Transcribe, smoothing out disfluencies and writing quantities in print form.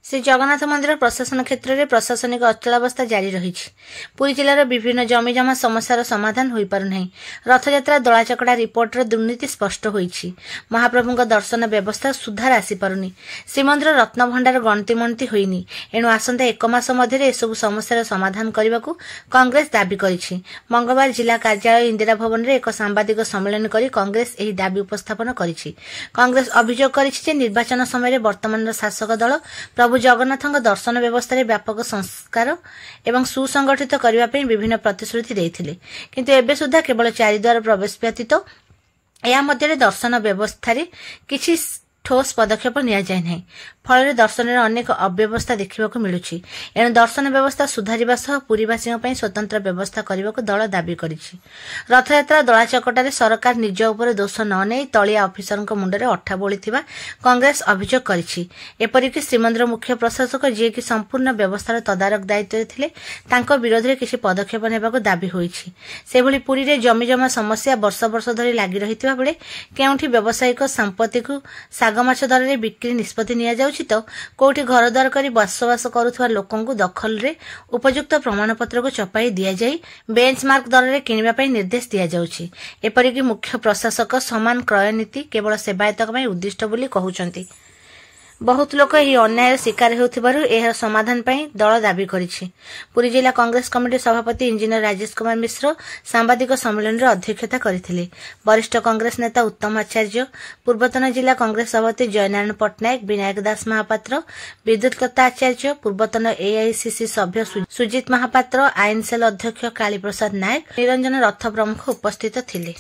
श्री जगन्नाथ मंदिर प्रशासन क्षेत्र में प्रशासनिक अचलावस्था जारी रही। पुरी जिलार विभिन्न जमीजमा समस्यार समाधान हो पारना। रथयात्रा दलाचकड़ा रिपोर्टर दुर्नीति स्पष्ट होईछि। महाप्रभुଙ୍କ दर्शन व्यवस्था सुधार आसी पारुनी। श्रीमंदिर रत्नभंडार गणति मणति होइनी। एणु आसंता एक मास मध्य एसबू समस्यार समाधान करने को कांग्रेस दाबी करिछि। मंगलवार जिला कार्यालय इंदिरा भवन में एक सांबादिक सम्मेलन कर कांग्रेस एही दाबी उपस्थापन करिछि। कांग्रेस अभियोग करिछि जे निर्वाचन समय वर्तमान शासक दल प्रभु जगन्नाथଙ୍କ दर्शन व्यवस्था व्यापक संस्कार एवं सुसंगठित करने विभिन्न प्रतिश्रुति देइथिले, किंतु एबे सुधा केवल चारिद्वार प्रवेश व्यतीत या मध्य दर्शन व्यवस्था किछि ठोस पदक्षेप निया जाय नाही। फल दर्शन अनेक अव्यवस्था देखा मिलुछि। एणु दर्शन व्यवस्था सुधारिबा सह पुरीवासी पई स्वतंत्र व्यवस्था करने को दल दाबी करिछि। रथयात्रा दलाचकटारे सरकार निज उपर दोष न नै तलिया अफिसरक मुंडरे अठा बोलिथिबा कांग्रेस अभियोग करिछि। एपरिक श्रीमंदिर मुख्य प्रशासक जे कि संपूर्ण व्यवस्थार तदारक दायित्व थिले तांको विरोध में किछि पदक्षेप नेबाको दाबी होईछि। सेभली पुरी रे जमीजमा समस्या वर्ष वर्ष धरि लागि रहितबा बेले केउठी व्यावसायिक संपत्ति को सागमाछ दर रे बिक्री निष्पत्ति निया जाउछि तो कोठी घरद्वार करी बसवास करुथुवा लोकंकु दखल रे उपयुक्त प्रमाणपत्र को चपाई दिया जाई बेंचमार्क दर रे किनिबा पई निर्देश दिया जाउछि। एपरिक मुख्य प्रशासक समान क्रय नीति केवल सेवायतक पई उद्दिष्ट बोली कहउछंती। बहुत लोक यह अन्याय शिकार होउथिबारु एहर समाधान पई दल दाबी करिछि। पुरी जिला कांग्रेस कमिटी सभापति इंजीनियर राजेश कुमार मिश्र सांबादिक सम्मेलन रे अध्यक्षता करिथिले। वरिष्ठ कांग्रेस नेता उत्तम आचार्य, पूर्वतन जिला कांग्रेस सभापति जयनारायण पटनायक, विनायक दास महापात्र, विद्युत लता आचार्य, पूर्वतन एआईसीसी सभ्य सुजित महापात्र, आईन सेल अध्यक्ष काली प्रसाद नायक, निरंजन रथ प्रमुख उपस्थित थिले।